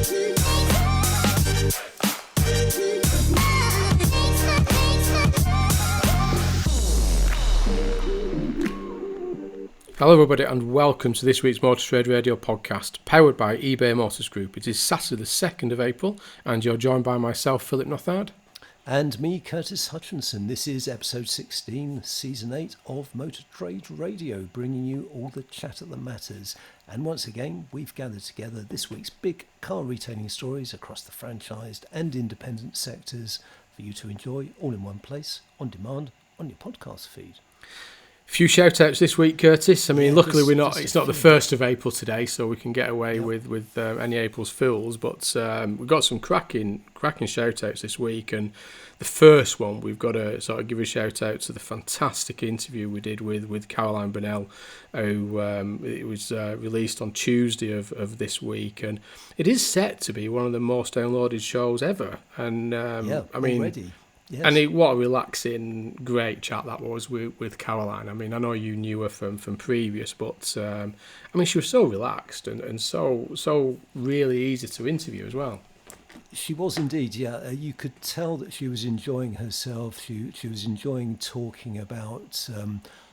Hello everybody and welcome to this week's Motor Trade Radio podcast, powered by eBay Motors Group. It is Saturday the 2nd of April and you're joined by myself, Philip Nothard. And me, Curtis Hutchinson. This is episode 16, season 8 of Motor Trade Radio, bringing you all the chatter that matters. And once again, we've gathered together this week's big car retailing stories across the franchised and independent sectors for you to enjoy all in one place, on demand, on your podcast feed. Few shout outs this week, Curtis. I mean, luckily it's not the 1st of April today, so we can get away with any April's Fools, but we've got some cracking shout outs this week. And the first one, we've got to sort of give a shout out to the fantastic interview we did with Caroline Burnell, who it was released on Tuesday of this week, and it is set to be one of the most downloaded shows ever. And I mean, already. Yes. And what a relaxing, great chat that was with Caroline. I mean, I know you knew her from previous, but I mean, she was so relaxed and so really easy to interview as well. She was indeed, yeah. You could tell that she was enjoying herself. She was enjoying talking about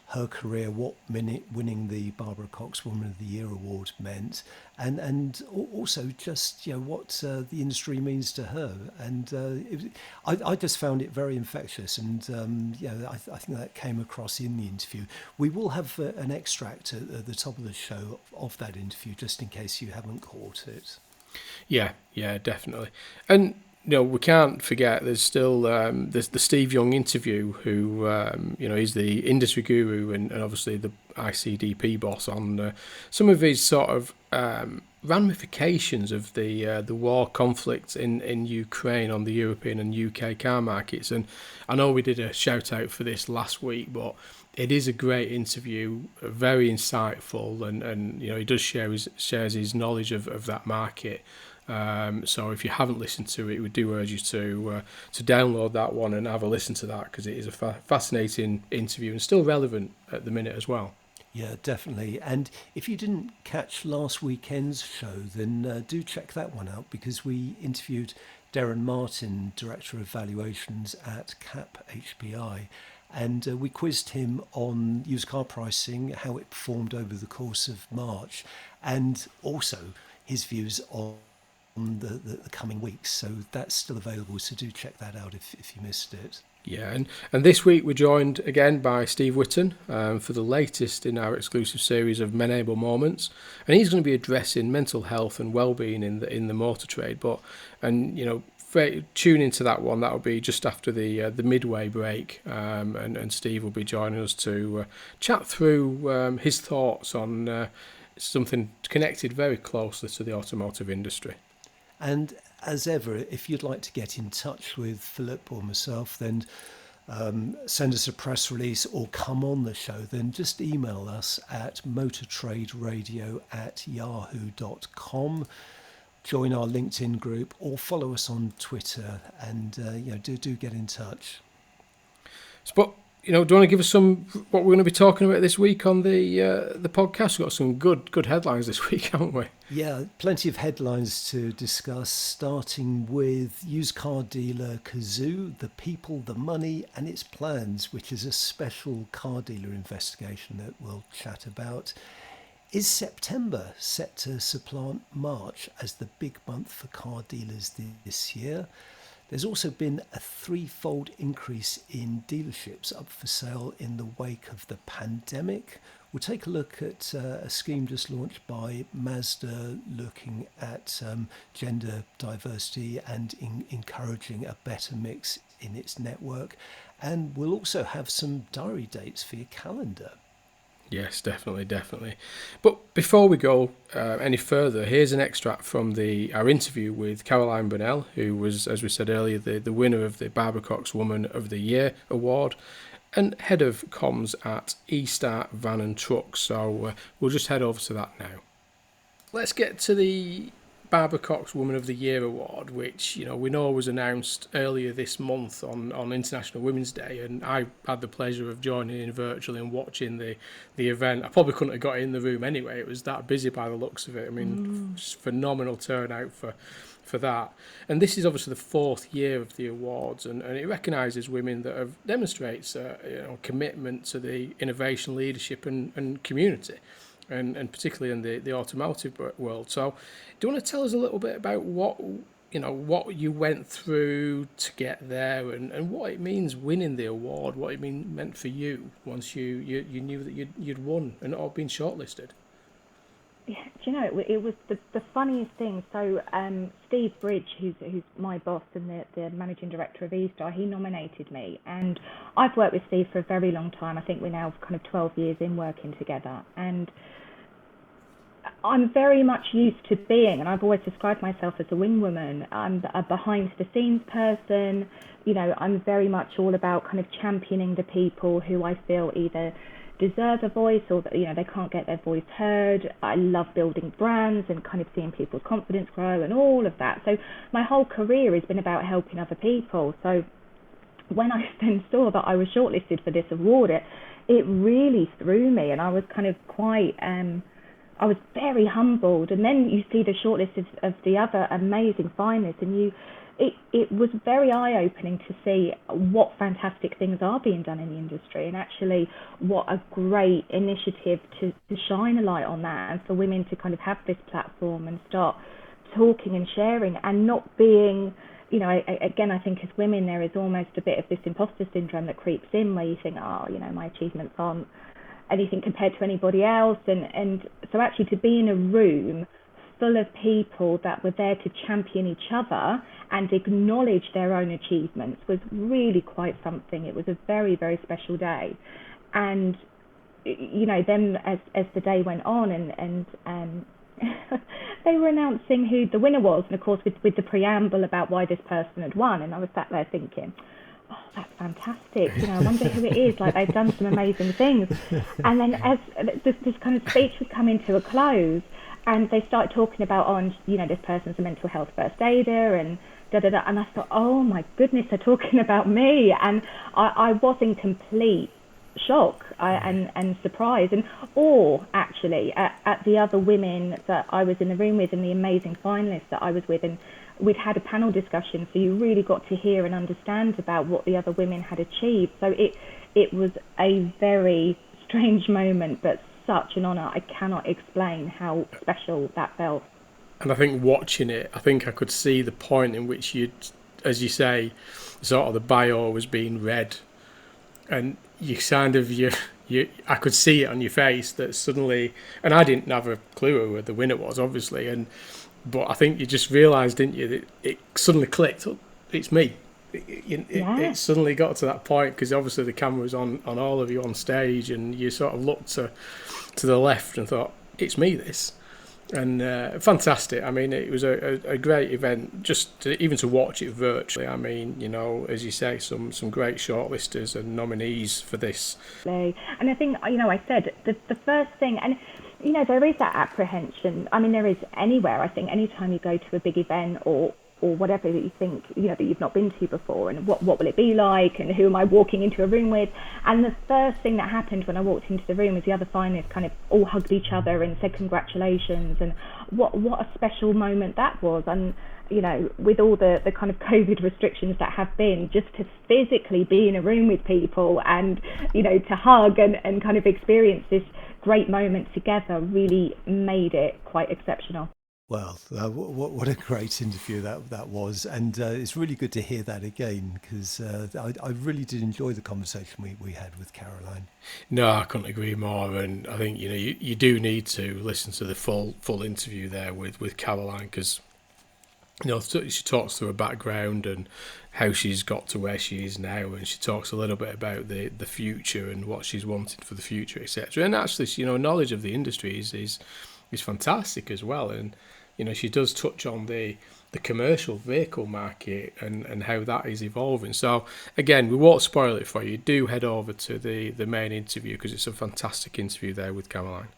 her career, what winning the Barbara Cox Woman of the Year award meant, and also just what the industry means to her. And I just found it very infectious, and I think that came across in the interview. We will have an extract at the top of the show of that interview, just in case you haven't caught it. Yeah, definitely. And we can't forget there's still there's the Steve Young interview, who he's the industry guru and obviously the ICDP boss on some of his sort of ramifications of the war conflict in Ukraine on the European and UK car markets. And I know we did a shout out for this last week, but it is a great interview, very insightful, and he does shares his knowledge of that market. So if you haven't listened to it, we do urge you to download that one and have a listen to that, because it is a fascinating interview and still relevant at the minute as well. Yeah, definitely. And if you didn't catch last weekend's show, then do check that one out, because we interviewed Darren Martin, Director of Valuations at CAP HPI, and we quizzed him on used car pricing, how it performed over the course of March, and also his views on the coming weeks. So that's still available, so do check that out if you missed it. Yeah, and this week we're joined again by Steve Whitton for the latest in our exclusive series of Men-able Moments, and he's going to be addressing mental health and well-being in the motor trade. Tune into that one. That'll be just after the midway break, and Steve will be joining us to chat through his thoughts on something connected very closely to the automotive industry. And as ever, if you'd like to get in touch with Philip or myself, then send us a press release or come on the show, then just email us at motortraderadio@yahoo.com. Join our LinkedIn group or follow us on Twitter, and do get in touch. But do you want to give us what we're going to be talking about this week on the podcast? We've got some good headlines this week, haven't we? Yeah, plenty of headlines to discuss, starting with used car dealer Cazoo, the people, the money and its plans, which is a special car dealer investigation that we'll chat about. Is September set to supplant March as the big month for car dealers this year? There's also been a threefold increase in dealerships up for sale in the wake of the pandemic. We'll take a look at a scheme just launched by Mazda, looking at gender diversity and encouraging a better mix in its network. And we'll also have some diary dates for your calendar. Yes, definitely. But before we go any further, here's an extract from our interview with Caroline Burnell, who was, as we said earlier, the winner of the Barbara Cox Woman of the Year award and head of comms at eStart Van and Truck. So we'll just head over to that now. Let's get to the Barbara Cox Woman of the Year award, which we know was announced earlier this month on International Women's Day, and I had the pleasure of joining in virtually and watching the event. I probably couldn't have got in the room anyway; it was that busy by the looks of it. I mean, just phenomenal turnout for that. And this is obviously the fourth year of the awards, and it recognises women that have demonstrates commitment to the innovation, leadership, and community. And particularly in the automotive world. So, do you want to tell us a little bit about what you went through to get there, and what it means winning the award, what it meant for you once you knew that you'd won and all been shortlisted? Yeah, do you know, it was the funniest thing. So Steve Bridge, who's my boss and the managing director of eStar, he nominated me, and I've worked with Steve for a very long time. I think we're now kind of 12 years in working together, and I'm very much used to being, and I've always described myself as a wing woman. I'm a behind the scenes person. I'm very much all about kind of championing the people who I feel either deserve a voice or that, they can't get their voice heard. I love building brands and kind of seeing people's confidence grow and all of that. So my whole career has been about helping other people. So when I then saw that I was shortlisted for this award, it really threw me, and I was kind of quite I was very humbled. And then you see the shortlist of the other amazing finalists, and it was very eye-opening to see what fantastic things are being done in the industry, and actually what a great initiative to shine a light on that, and for women to kind of have this platform and start talking and sharing, and not being, again, I think as women there is almost a bit of this imposter syndrome that creeps in, where you think, my achievements aren't anything compared to anybody else, and so actually to be in a room full of people that were there to champion each other and acknowledge their own achievements was really quite something. It was a very, very special day. And then as the day went on, and they were announcing who the winner was, and of course with the preamble about why this person had won, and I was sat there thinking, oh, that's fantastic. I wonder who it is. Like, they've done some amazing things. And then as this kind of speech was coming to a close, and they started talking about, this person's a mental health first aider, and da-da-da. And I thought, oh my goodness, they're talking about me. And I was in complete shock and surprise and awe, actually, at the other women that I was in the room with and the amazing finalists that I was with. And we'd had a panel discussion, so you really got to hear and understand about what the other women had achieved. So it was a very strange moment, but such an honour. I cannot explain how special that felt. And I think watching it, I think I could see the point in which you'd, as you say, sort of the bio was being read, and you kind of I could see it on your face that suddenly, and I didn't have a clue who the winner was, obviously, but I think you just realised, didn't you, that it suddenly clicked. Oh, it's me. It suddenly got to that point, because obviously the camera was on all of you on stage, and you sort of looked to the left and thought, it's me, this. And fantastic. I mean, it was a great event, just even to watch it virtually. I mean, as you say, some great shortlisters and nominees for this. And I think, I said the first thing, and there is that apprehension. I mean, there is anywhere. I think anytime you go to a big event or whatever that you think, that you've not been to before, and what will it be like, and who am I walking into a room with? And the first thing that happened when I walked into the room was the other finalists kind of all hugged each other and said congratulations, and what a special moment that was. And with all the kind of COVID restrictions that have been, just to physically be in a room with people and to hug and kind of experience this great moment together really made it quite exceptional. Well, what a great interview that was, and it's really good to hear that again, because I really did enjoy the conversation we had with Caroline. No, I couldn't agree more, and I think you do need to listen to the full interview there with Caroline, because she talks through her background and how she's got to where she is now, and she talks a little bit about the future and what she's wanting for the future, etc. And actually, knowledge of the industry is fantastic as well, and she does touch on the commercial vehicle market and how that is evolving. So again, we won't spoil it for you. Do head over to the main interview, because it's a fantastic interview there with Caroline.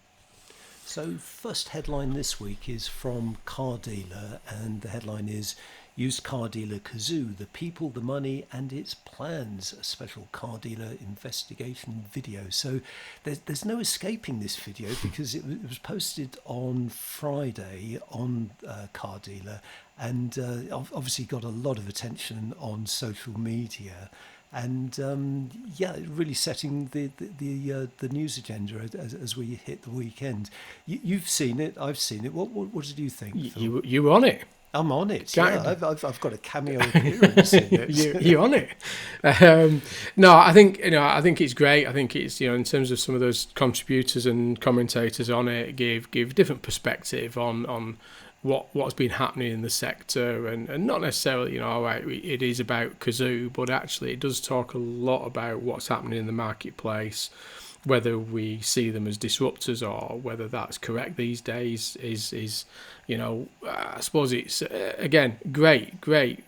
So, first headline this week is from Car Dealer, and the headline is Used Car Dealer Cazoo, the people, the money, and its plans, a special car dealer investigation video. So, there's no escaping this video because it was posted on Friday on Car Dealer, and obviously got a lot of attention on social media. And really setting the news agenda as we hit the weekend. You've seen it, I've seen it. What did you think, Phil? You were on it. I'm on it. Can't- Yeah, I've got a cameo appearance in it. You're on it. No, I think it's great. I think it's, in terms of some of those contributors and commentators on it, give different perspective on what's been happening in the sector, and not necessarily, it is about Cazoo, but actually it does talk a lot about what's happening in the marketplace, whether we see them as disruptors or whether that's correct these days is I suppose it's again great.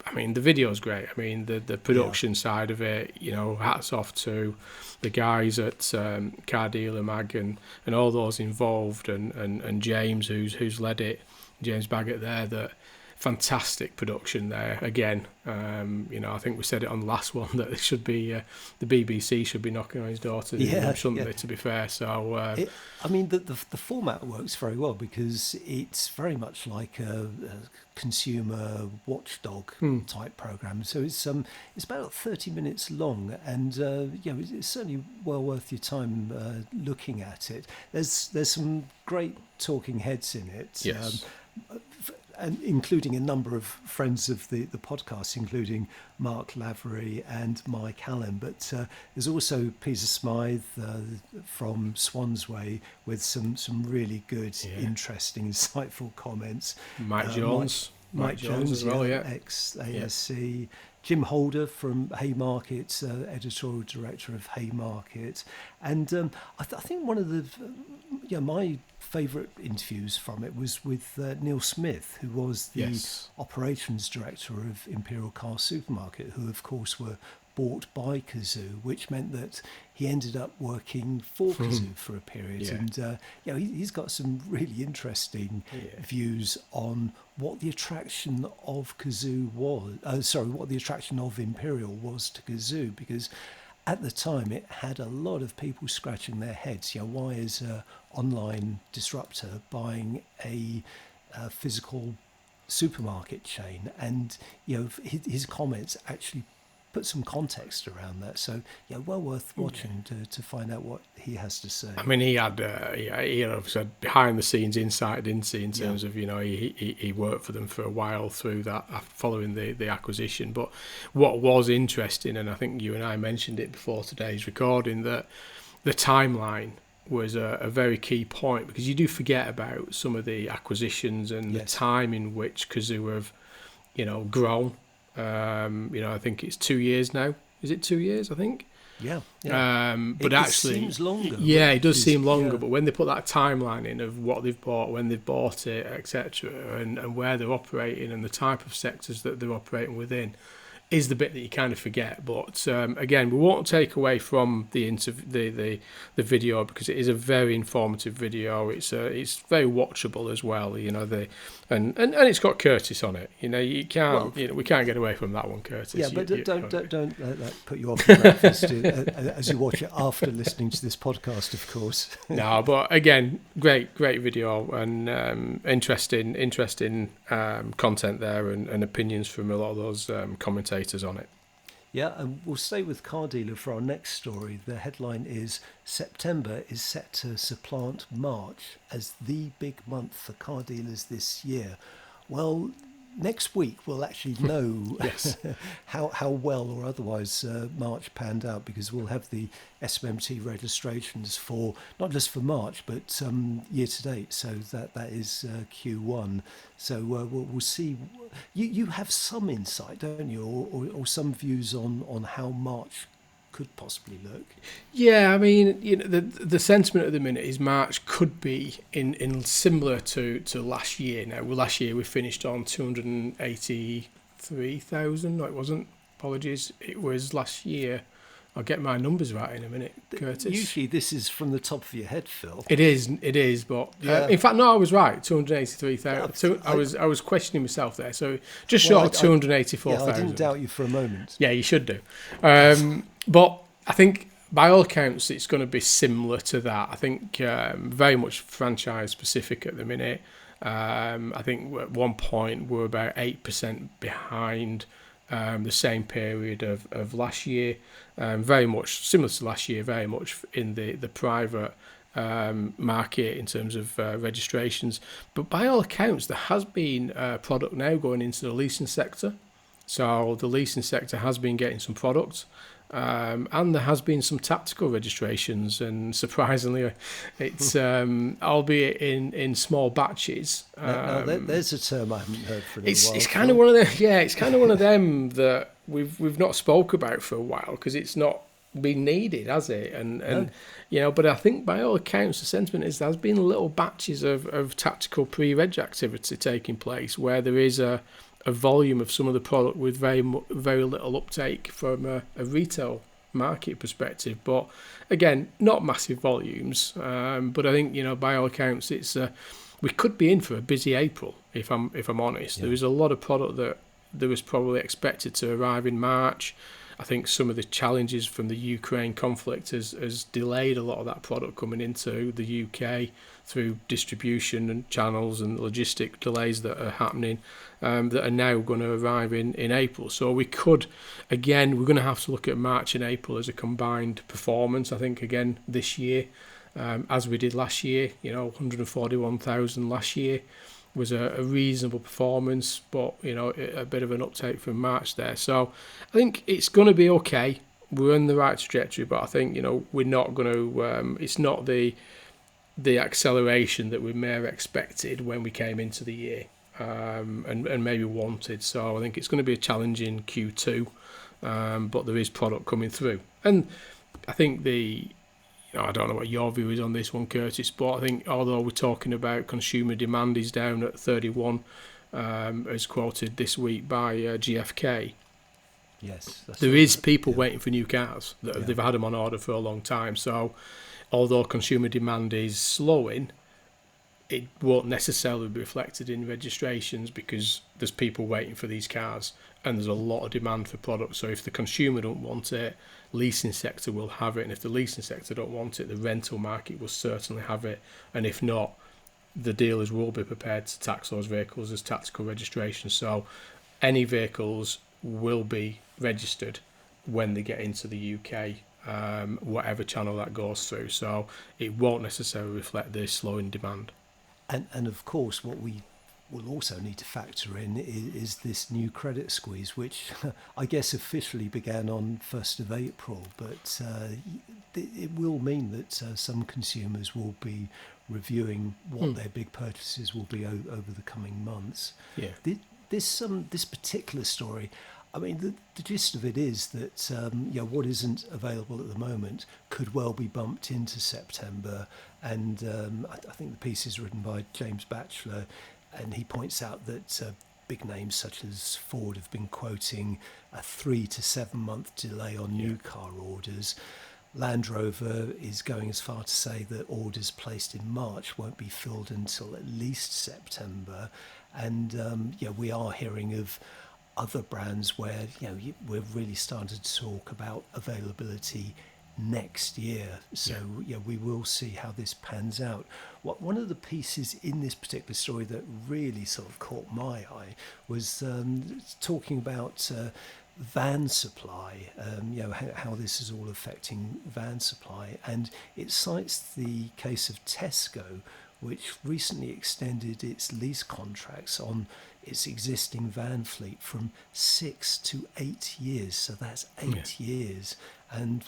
I mean, the video's great. I mean, the production side of it, hats off to the guys at Car Dealer Mag and all those involved, and James who's led it, James Baggett there. That fantastic production there again. I think we said it on the last one that it should be the BBC should be knocking on his door to do something. To be fair, so the format works very well because it's very much like a consumer watchdog type program. So it's about 30 minutes long, and it's certainly well worth your time looking at it. There's some great talking heads in it. Yes. And including a number of friends of the podcast, including Mark Lavery and Mike Allen. But there's also Peter Smythe from Swansway with some really good, interesting, insightful comments. Mike Jones as well, ex-ASC. Jim Holder from Haymarket, editorial director of Haymarket. And I think one of the my favourite interviews from it was with Neil Smith, who was the operations director of Imperial Car Supermarket, who of course were bought by Cazoo, which meant that he ended up working for Cazoo for a period. And he's got some really interesting views on what the attraction of Cazoo was. What the attraction of Imperial was to Cazoo, because at the time it had a lot of people scratching their heads. Why is an online disruptor buying a physical supermarket chain? And his comments actually put some context around that. So well worth watching to find out what he has to say. I mean, he had obviously behind the scenes insight, didn't he, in terms of he worked for them for a while through that following the acquisition. But what was interesting, and I think you and I mentioned it before today's recording, that the timeline was a very key point, because you do forget about some of the acquisitions and the time in which Cazoo have grown. I think it's 2 years now. Is it 2 years? I think. Yeah. But actually, it seems longer. Yeah, it does seem longer. But when they put that timeline in of what they've bought, when they've bought it, etc., and where they're operating and the type of sectors that they're operating within, is the bit that you kind of forget. But again, we won't take away from the video, because it is a very informative video. It's very watchable as well. And it's got Curtis on it. You can't we can't get away from that one, Curtis. Yeah, but don't let that put you off your breakfast as you watch it after listening to this podcast, of course. No, but again, great video, and interesting content there, and opinions from a lot of those commentators on it. Yeah, and we'll stay with Car Dealer for our next story. The headline is September is set to supplant March as the big month for car dealers this year. Well, next week we'll actually know how well or otherwise March panned out, because we'll have the SMMT registrations for not just for March but year to date. So that is Q1. So we'll see. You have some insight, don't you, or some views on how March could possibly look? Yeah, I mean, the sentiment at the minute is March could be in similar to last year. Now, last year we finished on 283,000. No, it wasn't. Apologies. It was last year. I'll get my numbers right in a minute, Curtis. Usually this is from the top of your head, Phil. It is, but Yeah. in fact, no, I was right. 283,000. Yeah, I was questioning myself there, so just short of 284,000. Yeah, I didn't doubt you for a moment. Yeah, you should do. But I think by all accounts, it's going to be similar to that. I think very much franchise specific at the minute. I think at one point we're about 8% behind the same period of last year. Very much similar to last year, very much in the private market in terms of registrations. But by all accounts, there has been a product now going into the leasing sector. So the leasing sector has been getting some products. And there has been some tactical registrations, and surprisingly, it's albeit in small batches. Now, there's a term I haven't heard for a while. It's kind of one of them. Yeah, it's kind of one of them that we've not spoke about for a while because it's not been needed, has it? And you know, but I think by all accounts, the sentiment is there's been little batches of tactical pre-reg activity taking place where there is a volume of some of the product with very little uptake from a retail market perspective, but again, not massive volumes. But I think, you know, by all accounts, it's we could be in for a busy April. If I'm honest, there is a lot of product that there was probably expected to arrive in March. I think some of the challenges from the Ukraine conflict has delayed a lot of that product coming into the UK through distribution and channels and logistic delays that are happening that are now going to arrive in April. So we could, again, we're going to have to look at March and April as a combined performance. I think, again, this year, as we did last year, you know, 141,000 last year was a reasonable performance, but, you know, a bit of an uptake from March there. So I think it's going to be okay. We're in the right trajectory, but I think, you know, we're not going to, it's not the acceleration that we may have expected when we came into the year and maybe wanted. So I think it's going to be a challenging Q2, but there is product coming through. And I think I don't know what your view is on this one, Curtis, but I think although we're talking about consumer demand is down at 31, as quoted this week by GfK, yes, there is people waiting for new cars. They've had them on order for a long time. So although consumer demand is slowing, it won't necessarily be reflected in registrations because there's people waiting for these cars and there's a lot of demand for products. So if the consumer don't want it, leasing sector will have it, and if the leasing sector don't want it, the rental market will certainly have it, and if not, the dealers will be prepared to tax those vehicles as tactical registration. So any vehicles will be registered when they get into the UK, whatever channel that goes through. So it won't necessarily reflect the slowing demand. And of course, what we will also need to factor in is this new credit squeeze, which I guess officially began on 1st of April, but it will mean that some consumers will be reviewing what their big purchases will be over the coming months. Yeah. This particular story, I mean, the gist of it is that what isn't available at the moment could well be bumped into September. And I think the piece is written by James Batchelor, and he points out that big names such as Ford have been quoting a 3 to 7 month delay on new car orders. Land Rover is going as far to say that orders placed in March won't be filled until at least September. And we are hearing of other brands where we're really starting to talk about availability next year. So we will see how this pans out. One of the pieces in this particular story that really sort of caught my eye was talking about van supply, how this is all affecting van supply, and it cites the case of Tesco, which recently extended its lease contracts on its existing van fleet from 6 to 8 years. So that's 8 years, and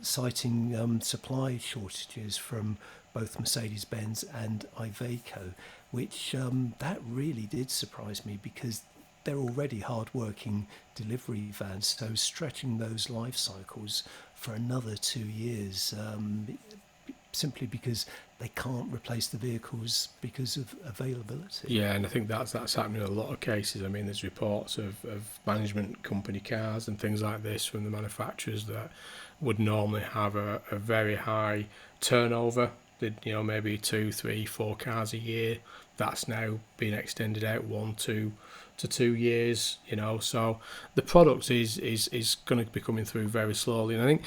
citing supply shortages from both Mercedes-Benz and Iveco, which that really did surprise me because they're already hard-working delivery vans, so stretching those life cycles for another 2 years simply because they can't replace the vehicles because of availability. Yeah, and I think that's happening in a lot of cases. I mean, there's reports of management company cars and things like this from the manufacturers that would normally have a very high turnover. They'd, maybe 2, 3, 4 cars a year. That's now being extended out 1, 2 to 2 years. So the product is going to be coming through very slowly. And I think,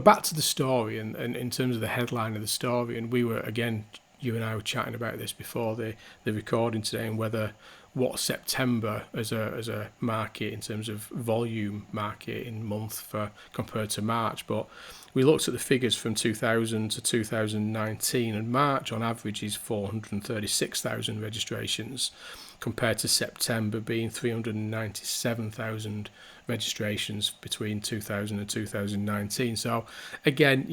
back to the story and in terms of the headline of the story, and we were again, you and I were chatting about this before the recording today, and whether what September as a market in terms of volume market in month for compared to March. But we looked at the figures from 2000 to 2019, and March on average is 436,000 registrations compared to September being 397,000 registrations between 2000 and 2019. So again,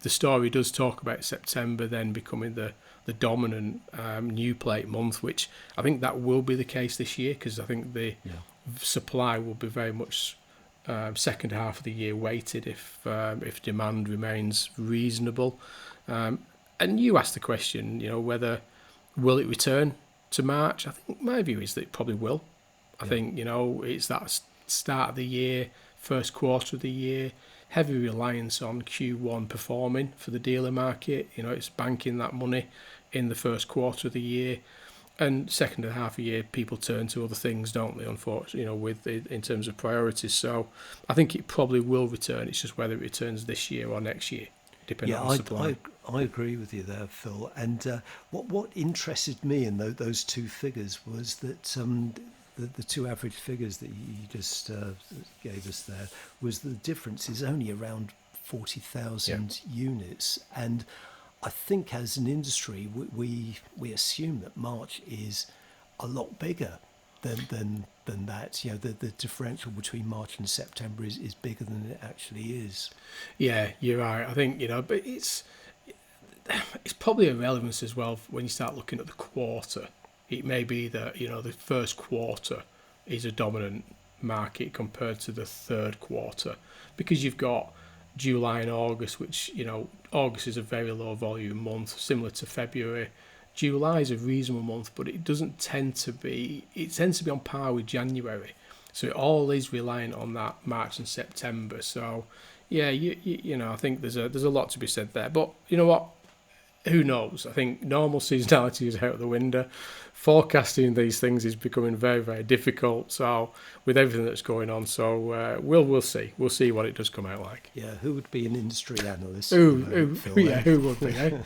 the story does talk about September then becoming the dominant new plate month, which I think that will be the case this year, because I think the supply will be very much second half of the year weighted if demand remains reasonable. And you asked the question, whether will it return to March? I think my view is that it probably will. I think, it's that start of the year, first quarter of the year, heavy reliance on Q1 performing for the dealer market. It's banking that money in the first quarter of the year. And second and a half a year, people turn to other things, don't they, unfortunately, in terms of priorities. So I think it probably will return. It's just whether it returns this year or next year, depending on supply. I agree with you there, Phil. And what interested me in those two figures was that the two average figures that you just gave us there was the difference is only around 40,000 units. And I think as an industry, we assume that March is a lot bigger than that. The differential between March and September is bigger than it actually is. Yeah, you're right. I think, but it's probably a relevance as well when you start looking at the quarter. It may be that, the first quarter is a dominant market compared to the third quarter, because you've got July and August, which, August is a very low volume month, similar to February. July is a reasonable month, but it tends to be on par with January. So it all is reliant on that March and September. So, yeah, I think there's a lot to be said there. But you know what? Who knows? I think normal seasonality is out the window. Forecasting these things is becoming very, very difficult. So with everything that's going on, so we'll see. We'll see what it does come out like. Yeah, who would be an industry analyst? Who would be? Eh?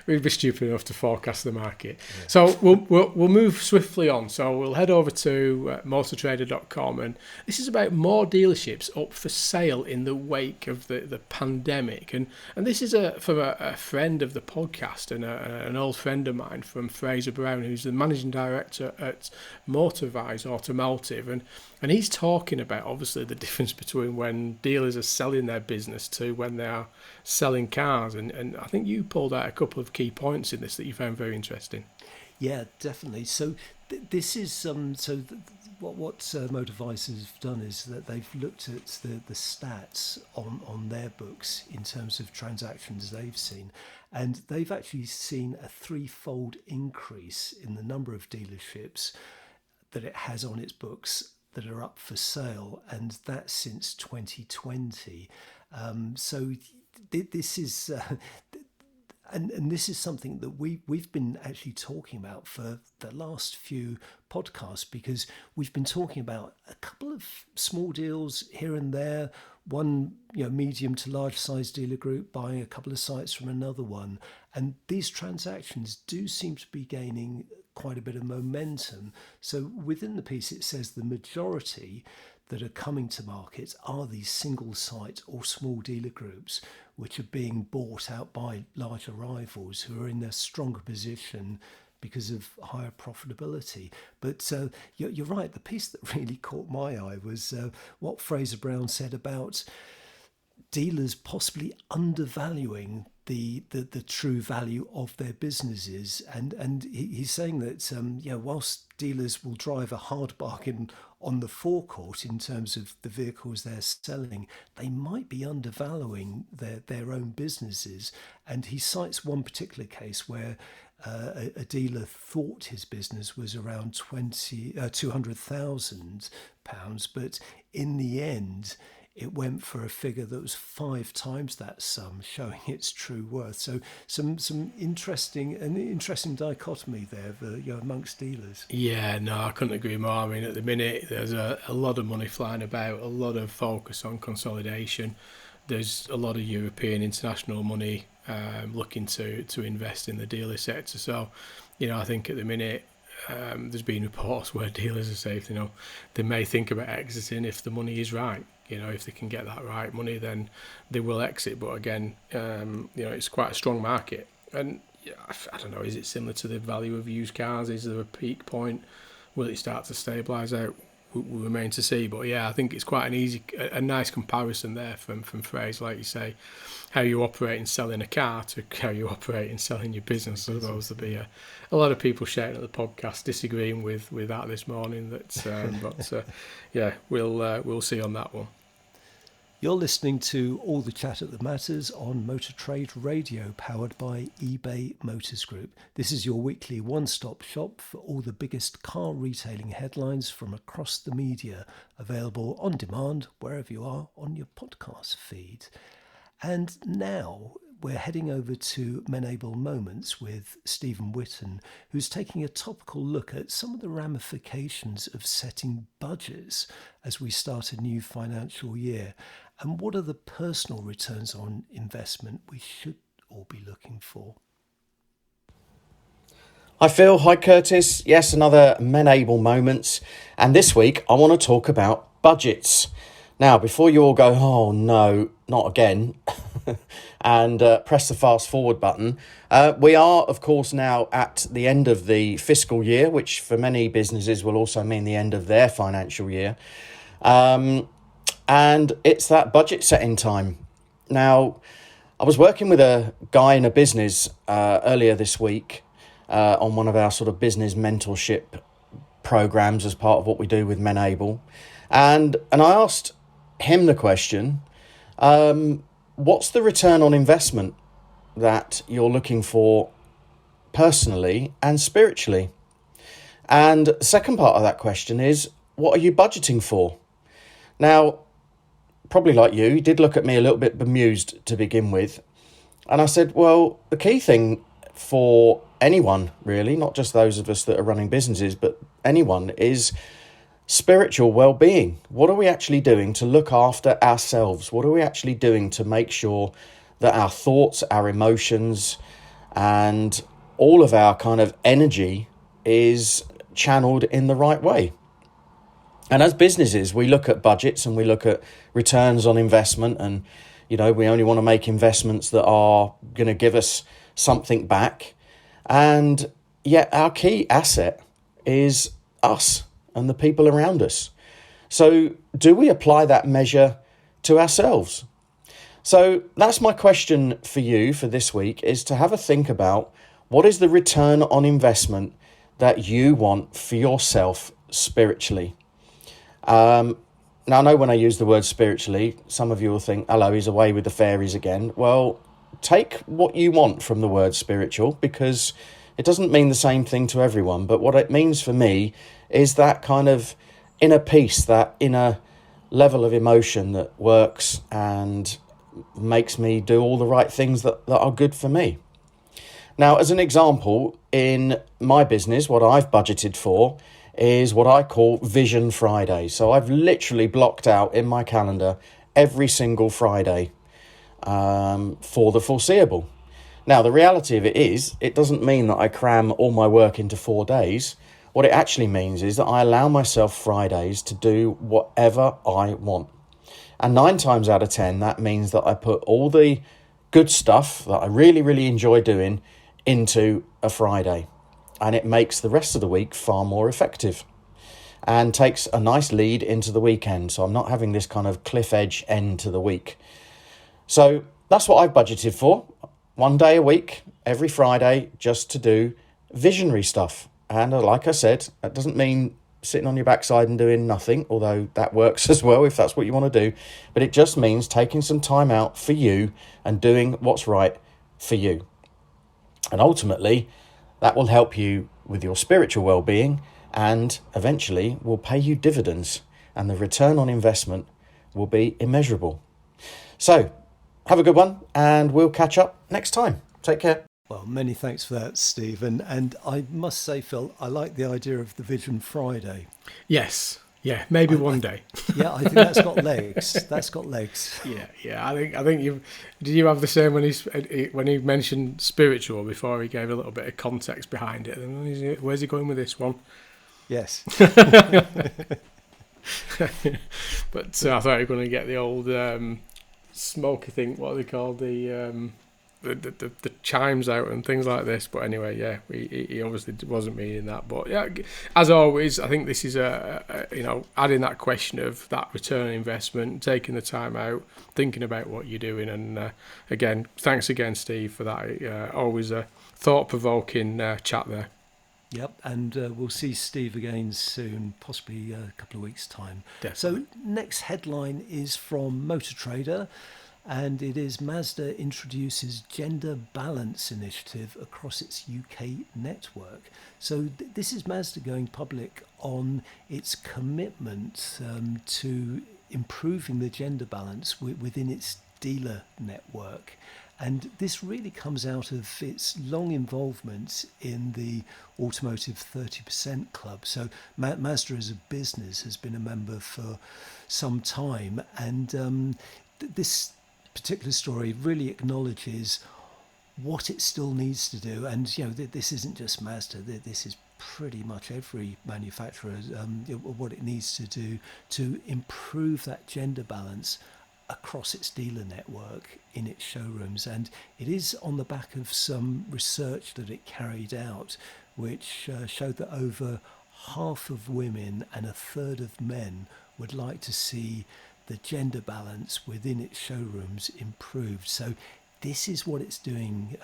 We'd be stupid enough to forecast the market. Yeah. So we'll move swiftly on. So we'll head over to motortrader.com, and this is about more dealerships up for sale in the wake of the pandemic. And this is from a friend of the podcast and an old friend of mine from Fraser Brown, who's the managing director at Motorvise Automotive, and he's talking about obviously the difference between when dealers are selling their business to when they are selling cars, and I think you pulled out a couple of key points in this that you found very interesting. Yeah, definitely. So this is what Motorvise has done is that they've looked at the stats on their books in terms of transactions they've seen, and they've actually seen a threefold increase in the number of dealerships that it has on its books that are up for sale, and that's since 2020. So this is and this is something that we've been actually talking about for the last few podcasts, because we've been talking about a couple of small deals here and there, one medium to large size dealer group buying a couple of sites from another one, and these transactions do seem to be gaining quite a bit of momentum. So within the piece it says the majority that are coming to market are these single site or small dealer groups which are being bought out by larger rivals who are in a stronger position because of higher profitability. But you're right, the piece that really caught my eye was what Fraser Brown said about dealers possibly undervaluing the true value of their businesses, and he's saying that whilst dealers will drive a hard bargain on the forecourt in terms of the vehicles they're selling, they might be undervaluing their own businesses. And he cites one particular case where a dealer thought his business was around £200,000, but in the end, it went for a figure that was 5 times that sum, showing its true worth. So some interesting dichotomy there amongst dealers. Yeah, no, I couldn't agree more. I mean, at the minute, there's a lot of money flying about, a lot of focus on consolidation. There's a lot of European international money looking to invest in the dealer sector. So, I think at the minute, there's been reports where dealers are saying, they may think about exiting if the money is right. If they can get that right money, then they will exit. But again, it's quite a strong market. And I don't know, is it similar to the value of used cars? Is there a peak point? Will it start to stabilise out? We remain to see. But yeah, I think it's quite a nice comparison there from Fraser, like you say, how you operate in selling a car to how you operate in selling your business. I suppose there'll be a lot of people sharing at the podcast disagreeing with that this morning. Yeah, we'll see on that one. You're listening to All the Chat at the Matters on Motor Trade Radio, powered by eBay Motors Group. This is your weekly one-stop shop for all the biggest car retailing headlines from across the media, available on demand wherever you are on your podcast feed. And now we're heading over to Menable Moments with Stephen Whitten, who's taking a topical look at some of the ramifications of setting budgets as we start a new financial year. And what are the personal returns on investment we should all be looking for? Hi Phil, hi Curtis. Yes, another Menable Moments. And this week I want to talk about budgets. Now, before you all go, oh no, not again, and press the fast forward button, we are, of course, now at the end of the fiscal year, which for many businesses will also mean the end of their financial year. And it's that budget setting time. Now, I was working with a guy in a business earlier this week on one of our sort of business mentorship programs as part of what we do with Menable. And I asked him the question, what's the return on investment that you're looking for personally and spiritually? And the second part of that question is, what are you budgeting for? Now, probably like you, he did look at me a little bit bemused to begin with. And I said, well, the key thing for anyone, really, not just those of us that are running businesses, but anyone, is spiritual well-being. What are we actually doing to look after ourselves? What are we actually doing to make sure that our thoughts, our emotions, and all of our kind of energy is channeled in the right way? And as businesses, we look at budgets and we look at returns on investment, and we only want to make investments that are going to give us something back. And yet our key asset is us and the people around us. So do we apply that measure to ourselves? So that's my question for you for this week, is to have a think about what is the return on investment that you want for yourself spiritually. Now, I know when I use the word spiritually, some of you will think, hello, he's away with the fairies again. Well, take what you want from the word spiritual, because it doesn't mean the same thing to everyone. But what it means for me is that kind of inner peace, that inner level of emotion that works and makes me do all the right things that are good for me. Now, as an example, in my business, what I've budgeted for is what I call Vision Friday. So I've literally blocked out in my calendar every single Friday for the foreseeable. Now, the reality of it is, it doesn't mean that I cram all my work into 4 days. What it actually means is that I allow myself Fridays to do whatever I want. And 9 times out of 10, that means that I put all the good stuff that I really, really enjoy doing into a Friday. And it makes the rest of the week far more effective and takes a nice lead into the weekend. So I'm not having this kind of cliff edge end to the week. So that's what I've budgeted for. 1 day a week, every Friday, just to do visionary stuff. And like I said, that doesn't mean sitting on your backside and doing nothing, although that works as well if that's what you want to do. But it just means taking some time out for you and doing what's right for you. And ultimately, that will help you with your spiritual well-being and eventually will pay you dividends, and the return on investment will be immeasurable. So, have a good one, and we'll catch up next time. Take care. Well, many thanks for that, Steve. And I must say, Phil, I like the idea of the Vision Friday. Yes. Yeah, maybe one day. Yeah, I think that's got legs. That's got legs. Yeah. I think you did. You have the same when he mentioned spiritual before. He gave a little bit of context behind it. And where's he going with this one? Yes. But I thought you were going to get the old smoky thing. What are they called? The chimes out and things like this. But anyway, yeah, he obviously wasn't meaning that. But yeah, as always, I think this is adding that question of that return on investment, taking the time out, thinking about what you're doing, and again, thanks again, Steve, for that. Always a thought-provoking chat there. Yep, and we'll see Steve again soon, possibly a couple of weeks' time. Definitely. So next headline is from Motor Trader, and it is Mazda introduces gender balance initiative across its UK network. So this is Mazda going public on its commitment to improving the gender balance within its dealer network. And this really comes out of its long involvement in the Automotive 30% Club. So Mazda as a business has been a member for some time, and this particular story really acknowledges what it still needs to do. And this isn't just Mazda, this is pretty much every manufacturer, what it needs to do to improve that gender balance across its dealer network in its showrooms. And it is on the back of some research that it carried out, which showed that over half of women and a third of men would like to see the gender balance within its showrooms improved. So this is what it's doing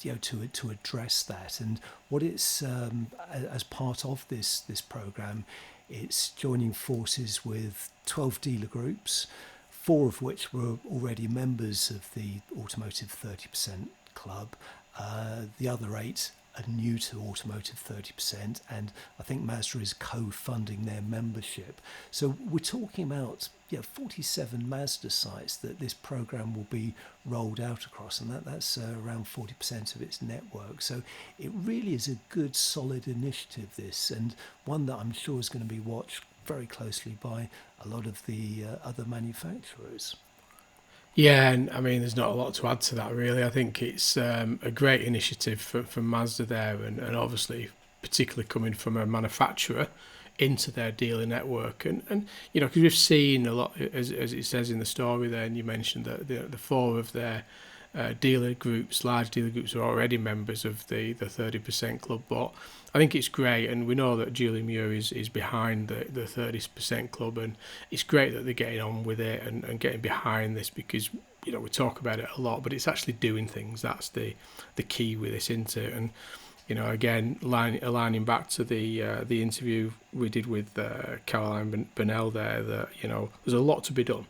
to address that. And what it's as part of this program, it's joining forces with 12 dealer groups, 4 of which were already members of the Automotive 30% Club. The other 8 are new to Automotive 30%, and I think Mazda is co-funding their membership. So we're talking about 47 Mazda sites that this program will be rolled out across, and that's around 40% of its network. So it really is a good, solid initiative, this, and one that I'm sure is going to be watched very closely by a lot of the other manufacturers. Yeah, and I mean, there's not a lot to add to that, really. I think it's a great initiative from Mazda there, and obviously, particularly coming from a manufacturer into their dealer network. And because we've seen a lot, as it says in the story there, and you mentioned that the 4 of their dealer groups, large dealer groups, are already members of the 30% Club. But I think it's great, and we know that Julie Muir is behind the 30% Club, and it's great that they're getting on with it and getting behind this, because we talk about it a lot, but it's actually doing things. That's the key with this, isn't it? And again, aligning back to the interview we did with Caroline Burnell there, that there's a lot to be done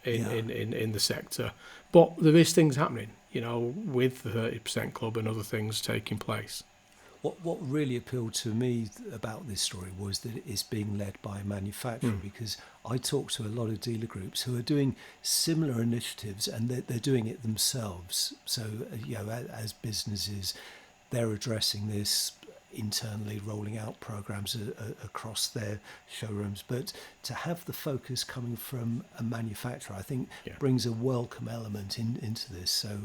in the sector, but there is things happening, with the 30% Club and other things taking place. What really appealed to me about this story was that it's being led by a manufacturer, because I talked to a lot of dealer groups who are doing similar initiatives, and they're doing it themselves. So, as businesses, they're addressing this internally, rolling out programs across their showrooms. But to have the focus coming from a manufacturer, I think brings a welcome element into this. So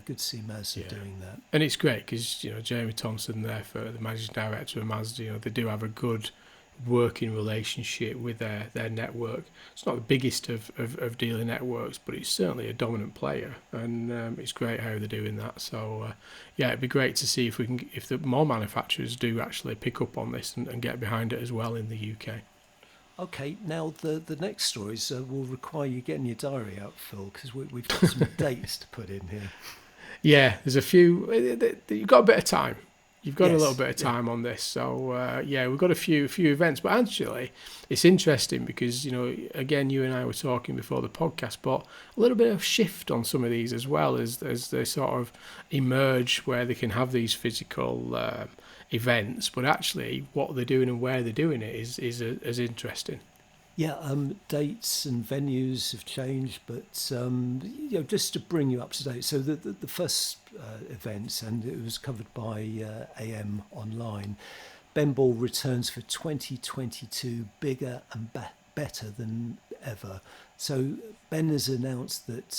good to see Mazda doing that. And it's great because Jamie Thompson there, for the managing director of Mazda, they do have a good working relationship with their network. It's not the biggest of dealer networks, but it's certainly a dominant player, and it's great how they're doing that. So it'd be great to see if the more manufacturers do actually pick up on this and get behind it as well in the UK. Okay, now the next stories will require you getting your diary out, Phil, because we've got some dates to put in here. Yeah, there's a few. You've got a bit of time. You've got a little Yes, bit of yeah. time on this, so yeah, we've got a few events. But actually, it's interesting because again, you and I were talking before the podcast, but a little bit of shift on some of these as well as they sort of emerge, where they can have these physical events, but actually, what they're doing and where they're doing it is as interesting. Yeah, dates and venues have changed, but just to bring you up to date. So the first events, and it was covered by AM Online. Ben Ball returns for 2022, bigger and better than ever. So Ben has announced that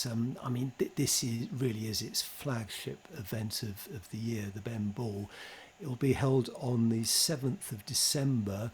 this really is its flagship event of the year, the Ben Ball. It will be held on the 7th of December.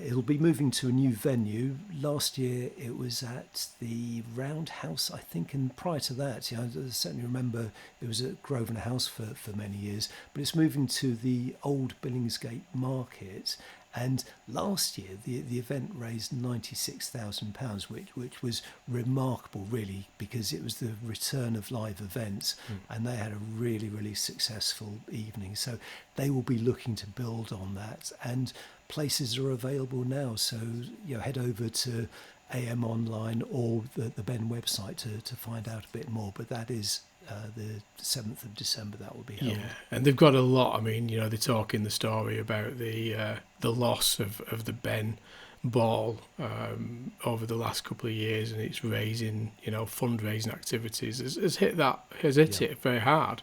It'll be moving to a new venue. Last year it was at the Roundhouse, I think, and prior to that, I certainly remember it was at Grosvenor House for many years, but it's moving to the old Billingsgate Market. And last year the event raised £96,000, which was remarkable, really, because it was the return of live events, and they had a really, really successful evening. So they will be looking to build on that, and places are available now. So head over to AM Online or the Ben website to find out a bit more. But that is the 7th of December that will be held. Yeah, and they've got a lot. I mean, they talk in the story about the loss of the Ben Ball over the last couple of years, and it's raising, fundraising activities has hit it very hard,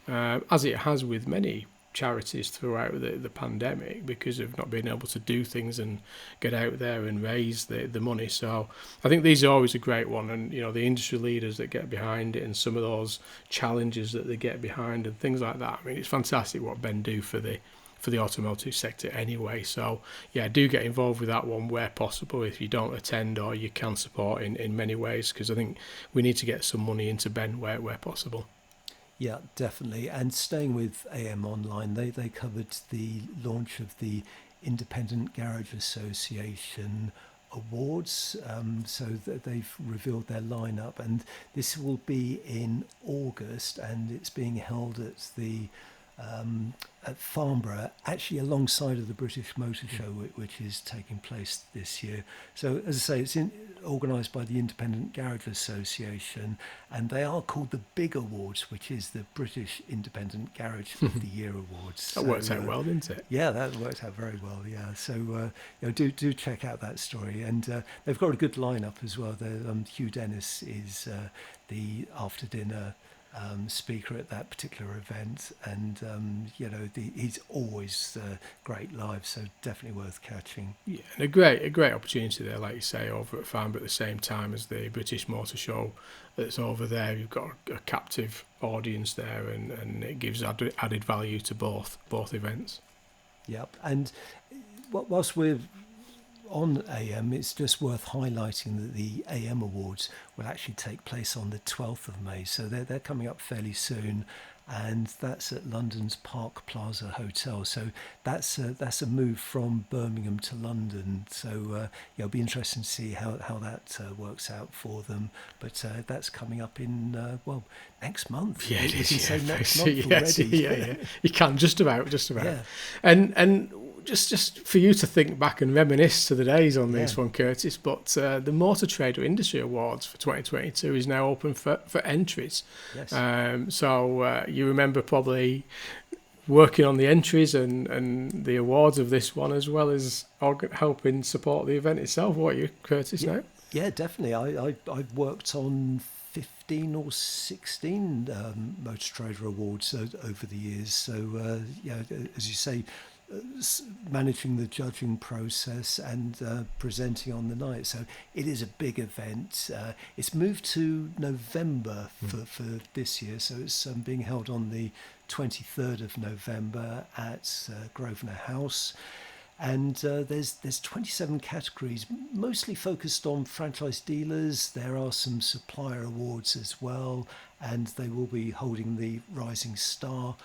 as it has with many charities throughout the pandemic, because of not being able to do things and get out there and raise the money. So I think these are always a great one, and the industry leaders that get behind it and some of those challenges that they get behind and things like that. I mean, it's fantastic what Ben do for the automotive sector anyway. So yeah, do get involved with that one where possible if you don't attend, or you can support in many ways, because I think we need to get some money into Ben where possible. Yeah, definitely. And staying with AM Online, they covered the launch of the Independent Garage Association Awards. So that they've revealed their lineup, and this will be in August, and it's being held at the at Farnborough, actually alongside of the British Motor Show, which is taking place this year. So as I say, it's organised by the Independent Garage Association, and they are called the Big Awards, which is the British Independent Garage of the Year Awards. That works out well, didn't it? Yeah, that worked out very well. Yeah, so do check out that story, and they've got a good lineup as well. Hugh Dennis is the after dinner speaker at that particular event, and he's always great live, so definitely worth catching. Yeah, and a great opportunity there, like you say, over at Farnborough at the same time as the British Motor Show that's over there. You've got a captive audience there, and it gives added value to both events. Yep, and whilst we're on AM, it's just worth highlighting that the AM Awards will actually take place on the 12th of May, so they're coming up fairly soon, and that's at London's Park Plaza Hotel. So that's a move from Birmingham to London. So it'll be interesting to see how that works out for them. But that's coming up in next month. Yeah, it is. You can say next month yes, already. yeah. You can just about. Yeah. And just for you to think back and reminisce to the days on this one, Curtis, but the Motor Trade Industry Awards for 2022 is now open for entries. Yes. So you remember probably working on the entries and the awards of this one, as well as helping support the event itself. What are you, Curtis, now? Yeah, definitely. I've worked on 15 or 16 Motor Trader Awards over the years. So, as you say, managing the judging process and presenting on the night. So it is a big event. It's moved to November for this year. So it's being held on the 23rd of November at Grosvenor House. And there's 27 categories, mostly focused on franchise dealers. There are some supplier awards as well, and they will be holding the Rising Star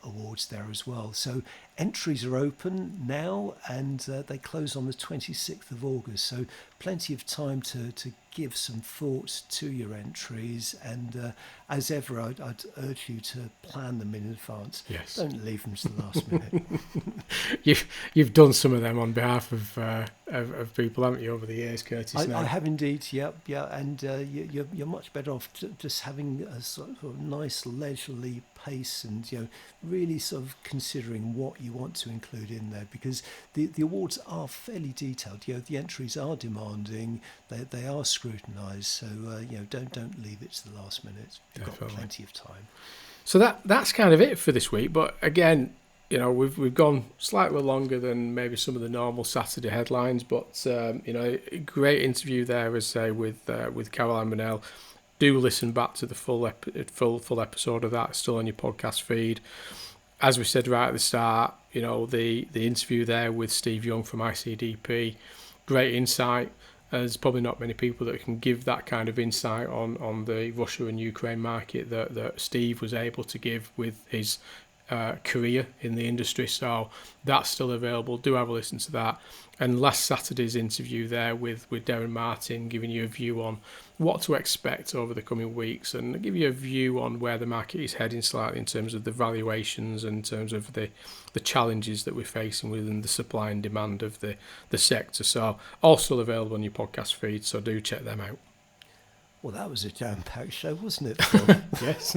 awards there as well. So Entries are open now, and they close on the 26th of August, so plenty of time to give some thought to your entries. And as ever, I'd urge you to plan them in advance. Yes. Don't leave them to the last minute. You've done some of them on behalf of people, haven't you, over the years, Curtis? I have indeed, yeah, and you're much better off just having a sort of nice leisurely pace, and really sort of considering what you want to include in there, because the awards are fairly detailed. The entries are demanding, they are scrutinised, so don't leave it to the last minute. You've got plenty of time. So that's kind of it for this week. But again, we've gone slightly longer than maybe some of the normal Saturday headlines, but a great interview there, as I say, with Caroline Bonnell. Do listen back to the full episode of that. It's still on your podcast feed. As we said right at the start, the interview there with Steve Young from ICDP, great insight. There's probably not many people that can give that kind of insight on the Russia and Ukraine market that Steve was able to give with his career in the industry. So that's still available. Do have a listen to that. And last Saturday's interview there with Darren Martin, giving you a view on what to expect over the coming weeks, and give you a view on where the market is heading slightly in terms of the valuations and in terms of the challenges that we're facing within the supply and demand of the sector. So all still available on your podcast feed, so do check them out. Well, that was a jam-packed show, wasn't it, Phil? Yes.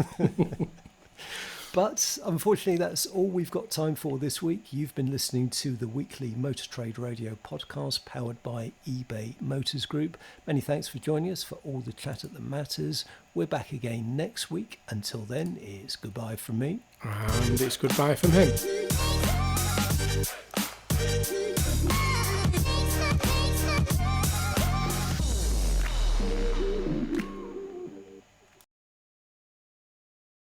But unfortunately, that's all we've got time for this week. You've been listening to the weekly Motor Trade Radio podcast powered by eBay Motors Group. Many thanks for joining us for all the chatter that matters. We're back again next week. Until then, it's goodbye from me. And it's goodbye from him.